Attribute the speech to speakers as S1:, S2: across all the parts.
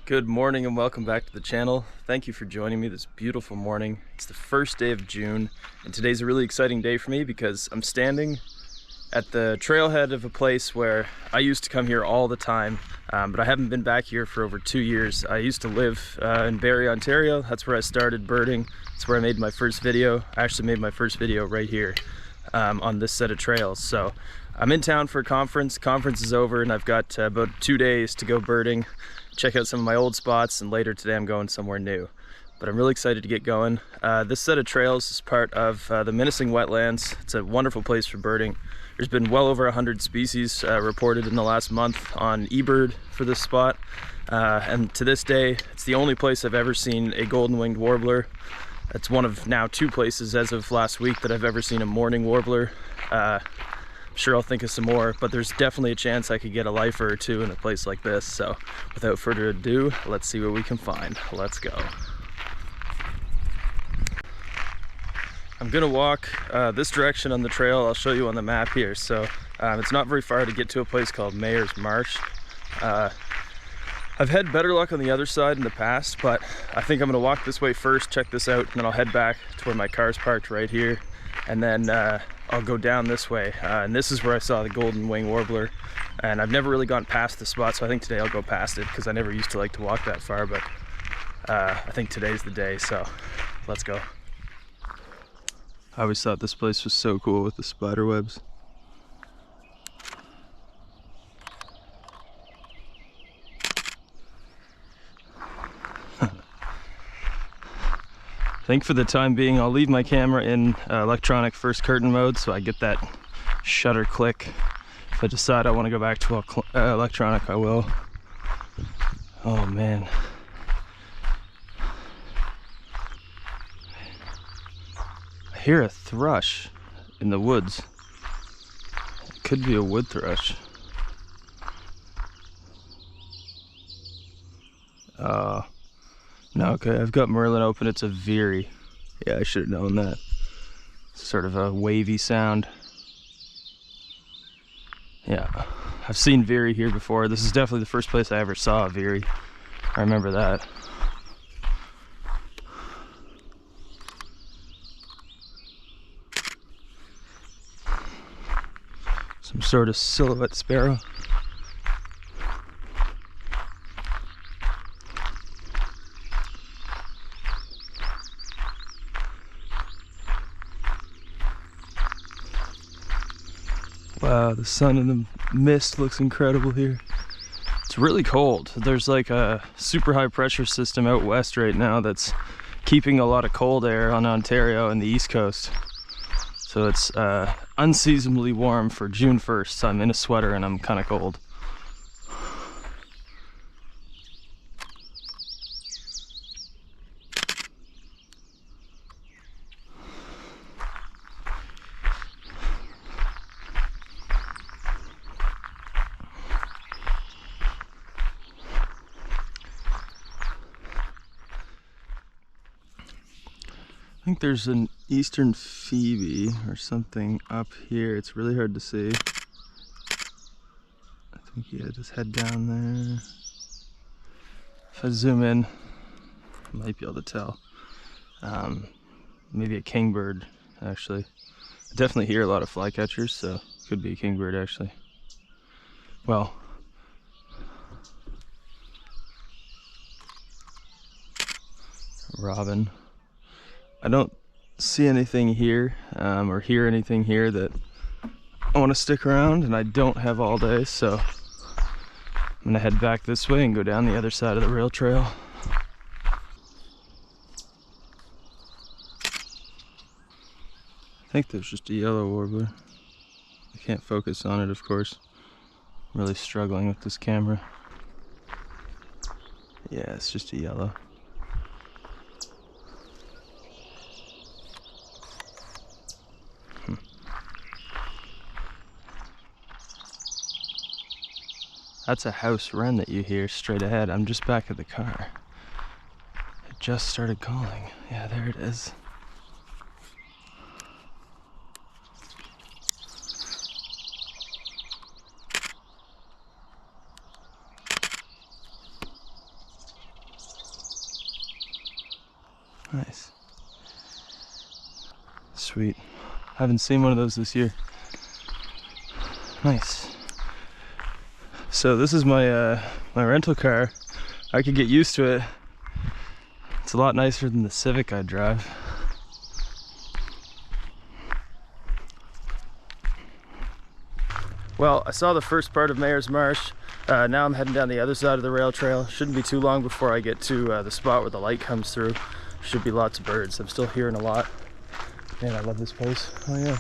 S1: Good morning and welcome back to the channel. Thank you for joining me this beautiful morning. It's the first day of June and today's a really exciting day for me because I'm standing at the trailhead of a place where I used to come here all the time, but I haven't been back here for over 2 years. I used to live in Barrie, Ontario. That's where I started birding. That's where I made my first video. I actually made my first video right here on this set of trails. So I'm in town for a conference. Conference is over and I've got about 2 days to go birding, check out some of my old spots, and later today I'm going somewhere new. But I'm really excited to get going. This set of trails is part of the Minesing Wetlands. It's a wonderful place for birding. There's been well over 100 species reported in the last month on eBird for this spot. And to this day, it's the only place I've ever seen a golden-winged warbler. It's one of now 2 places as of last week that I've ever seen a mourning warbler. I'm sure I'll think of some more, but there's definitely a chance I could get a lifer or 2 in a place like this. So without further ado, let's see what we can find. Let's go. I'm gonna walk this direction on the trail. I'll show you on the map here. So it's not very far to get to a place called Marsh. I've had better luck on the other side in the past, but I think I'm gonna walk this way first, check this out, and then I'll head back to where my car's parked right here. And then I'll go down this way. And this is where I saw the golden wing warbler. And I've never really gone past the spot, so I think today I'll go past it because I never used to like to walk that far, but I think today's the day, so let's go. I always thought this place was so cool with the spider webs. I think for the time being I'll leave my camera in electronic first curtain mode so I get that shutter click. If I decide I want to go back to electronic, I will. Oh man. I hear a thrush in the woods. It could be a wood thrush. No, okay, I've got Merlin open. It's a veery. Yeah, I should have known that. It's sort of a wavy sound. Yeah, I've seen veery here before. This is definitely the first place I ever saw a veery. I remember that. Some sort of silhouette sparrow. Wow, the sun in the mist looks incredible here. It's really cold. There's like a super high pressure system out west right now that's keeping a lot of cold air on Ontario and the East Coast. So it's unseasonably warm for June 1st. So I'm in a sweater and I'm kind of cold. I think there's an eastern phoebe or something up here. It's really hard to see. I think, yeah, just head down there. If I zoom in, I might be able to tell. Maybe a kingbird, actually. I definitely hear a lot of flycatchers, so could be a kingbird, actually. Well, robin. I don't see anything here or hear anything here that I want to stick around, and I don't have all day, so I'm gonna head back this way and go down the other side of the rail trail. I think there's just a yellow warbler. I can't focus on it, of course. I'm really struggling with this camera. Yeah, it's just a yellow. That's a house wren that you hear straight ahead. I'm just back at the car. It just started calling. Yeah, there it is. Nice. Sweet. Haven't seen one of those this year. Nice. So this is my my rental car. I could get used to it. It's a lot nicer than the Civic I drive. Well, I saw the first part of Mayor's Marsh. Now I'm heading down the other side of the rail trail. Shouldn't be too long before I get to the spot where the light comes through. Should be lots of birds. I'm still hearing a lot. Man, I love this place. Oh yeah.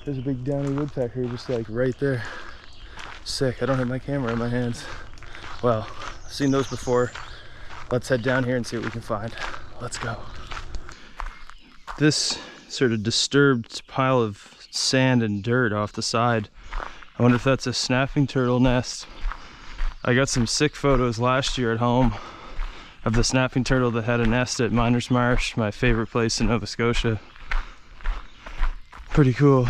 S1: There's a big downy woodpecker just like right there. Sick. I don't have my camera in my hands. Well, I've seen those before. Let's head down here and see what we can find. Let's go. This sort of disturbed pile of sand and dirt off the side. I wonder if that's a snapping turtle nest. I got some sick photos last year at home of the snapping turtle that had a nest at Marsh, my favorite place in Nova Scotia. Pretty cool.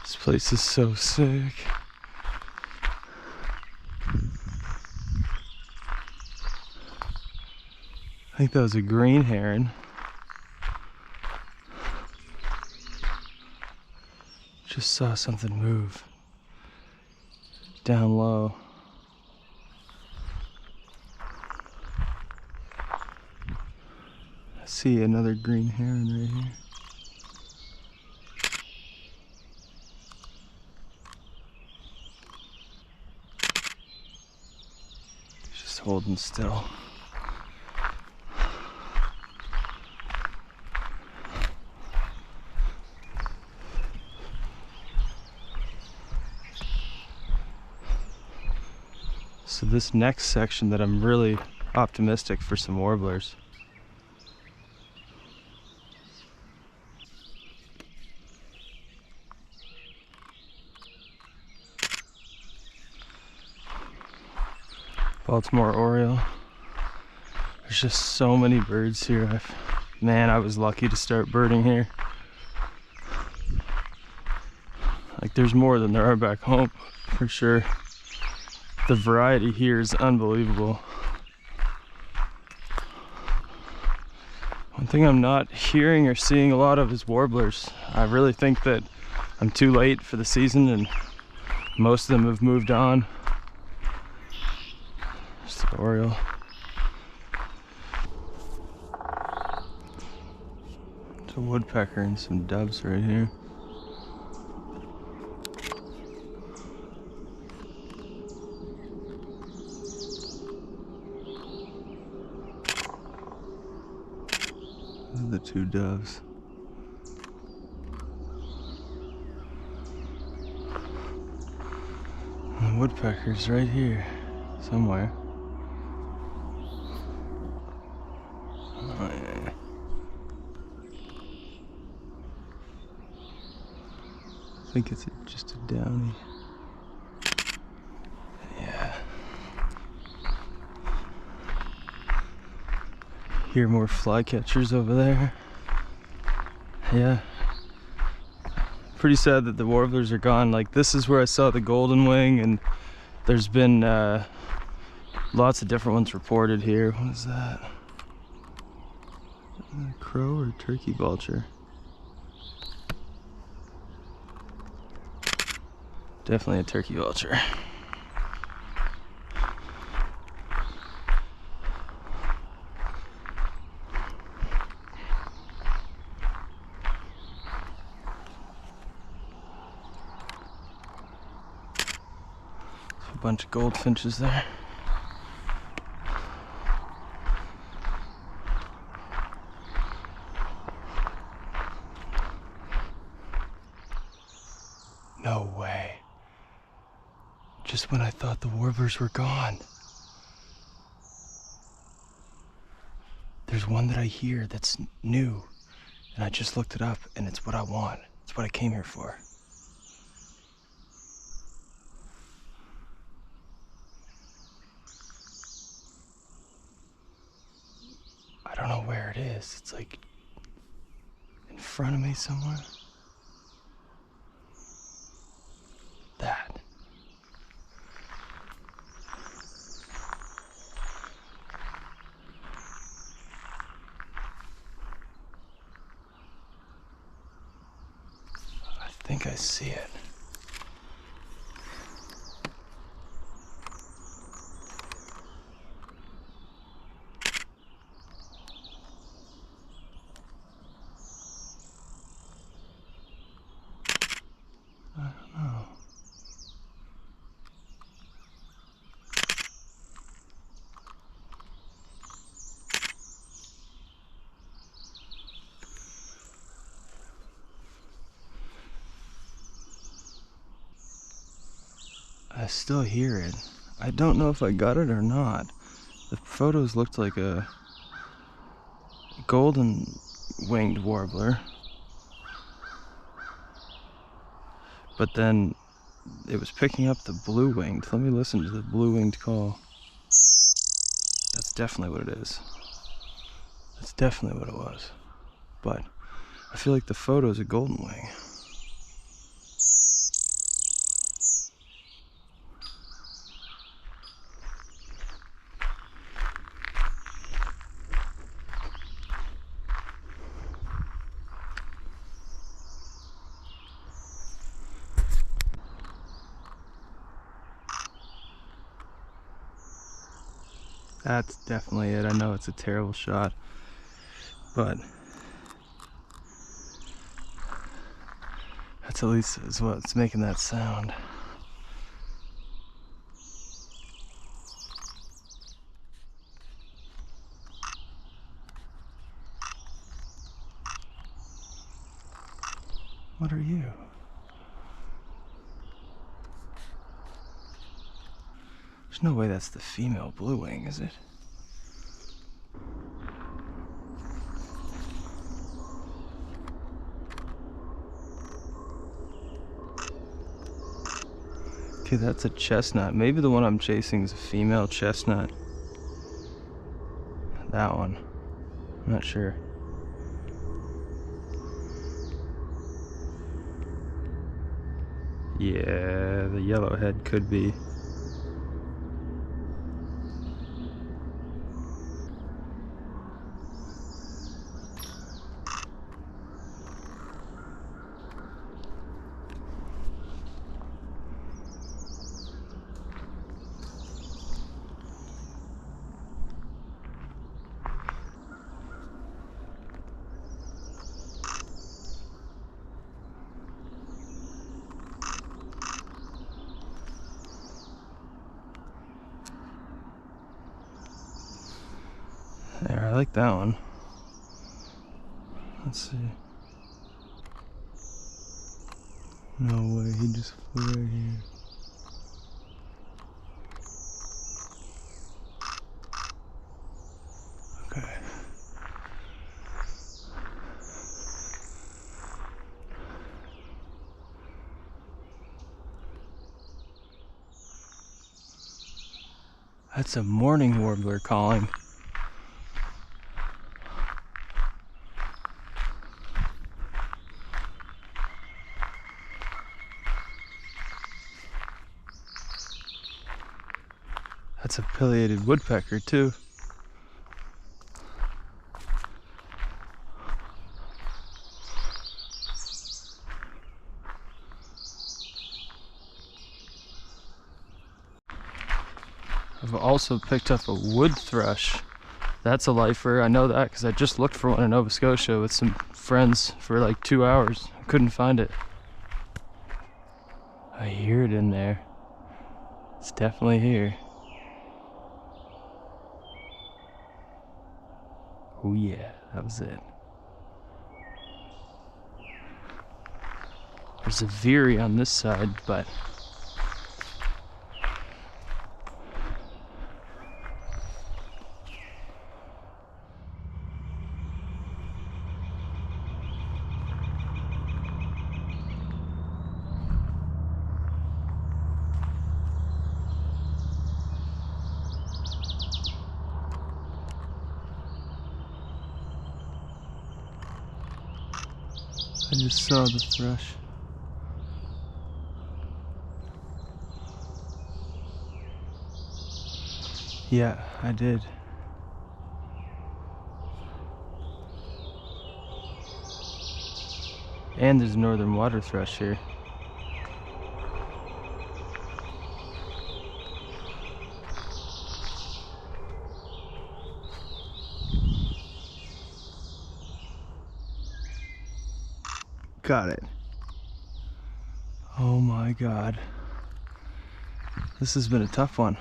S1: This place is so sick. I think that was a green heron. Just saw something move down low. I see another green heron right here. Just holding still. So this next section that I'm really optimistic for some warblers. Baltimore Oriole. There's just so many birds here. Man, I was lucky to start birding here. Like there's more than there are back home, for sure. The variety here is unbelievable. One thing I'm not hearing or seeing a lot of is warblers. I really think that I'm too late for the season and most of them have moved on. There's the oriole. There's a woodpecker and some doves right here. The two doves. And the woodpecker's right here somewhere. Oh, yeah. I think it's just a downy. Yeah. Hear more flycatchers over there. Yeah. Pretty sad that the warblers are gone. Like this is where I saw the golden wing, and there's been lots of different ones reported here. What is that? Is that a crow or a turkey vulture? Definitely a turkey vulture. A bunch of goldfinches there. No way. Just when I thought the warblers were gone. There's one that I hear that's new, and I just looked it up, and it's what I want. It's what I came here for. I don't know where it is. It's like in front of me somewhere. That. see it. I don't know. I still hear it. I don't know if I got it or not. The photos looked like a golden winged warbler, but then it was picking up the blue winged. Let me listen to the blue winged call. That's definitely what it is. That's definitely what it was. But I feel like the photo is a golden wing. That's definitely it. I know it's a terrible shot, but that's at least is what's making that sound. What are you? There's no way that's the female blue wing, is it? Okay, that's a chestnut. Maybe the one I'm chasing is a female chestnut. That one. I'm not sure. Yeah, the yellowhead could be. There, I like that one. Let's see. No way, he just flew right here. Okay. That's a morning warbler calling. That's a pileated woodpecker too. I've also picked up a wood thrush. That's a lifer. I know that because I just looked for one in Nova Scotia with some friends for like 2 hours. I couldn't find it. I hear it in there. It's definitely here. Oh yeah, that was it. There's a veery on this side, but I just saw the thrush. Yeah, I did. And there's a northern water thrush here. Got it. Oh my God. This has been a tough one.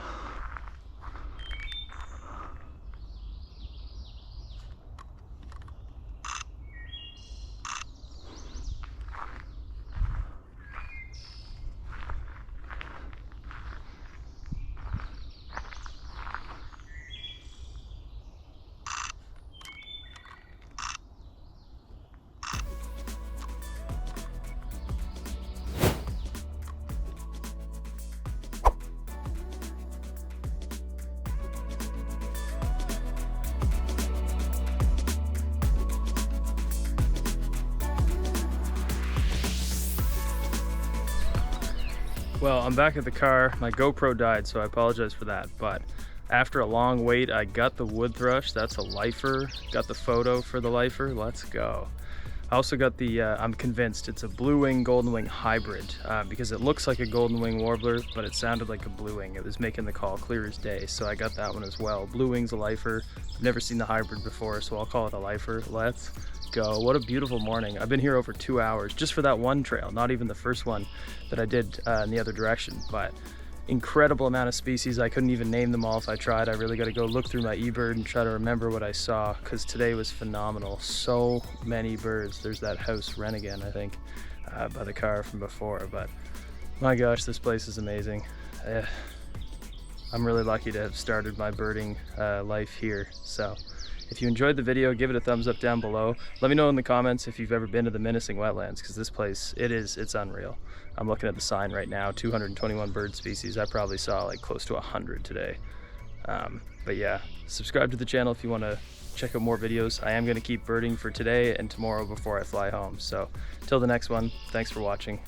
S1: Well, I'm back at the car. My GoPro died, so I apologize for that. But after a long wait, I got the wood thrush. That's a lifer. Got the photo for the lifer. Let's go. I also got the, I'm convinced it's a blue wing golden wing hybrid because it looks like a golden wing warbler, but it sounded like a blue wing. It was making the call clear as day, so I got that one as well. Blue wing's a lifer. I've never seen the hybrid before, so I'll call it a lifer. Let's go. What a beautiful morning. I've been here over 2 hours just for that one trail, not even the first one that I did in the other direction, but incredible amount of species. I couldn't even name them all if I tried. I really got to go look through my eBird and try to remember what I saw, because today was phenomenal. So many birds. There's that house wren again, I think, by the car from before, but my gosh, this place is amazing. I'm really lucky to have started my birding life here. So if you enjoyed the video, give it a thumbs up down below. Let me know in the comments if you've ever been to the Minesing Wetlands, because this place, it's unreal. I'm looking at the sign right now, 221 bird species. I probably saw like close to 100 today. But yeah, subscribe to the channel if you want to check out more videos. I am going to keep birding for today and tomorrow before I fly home. So till the next one, thanks for watching.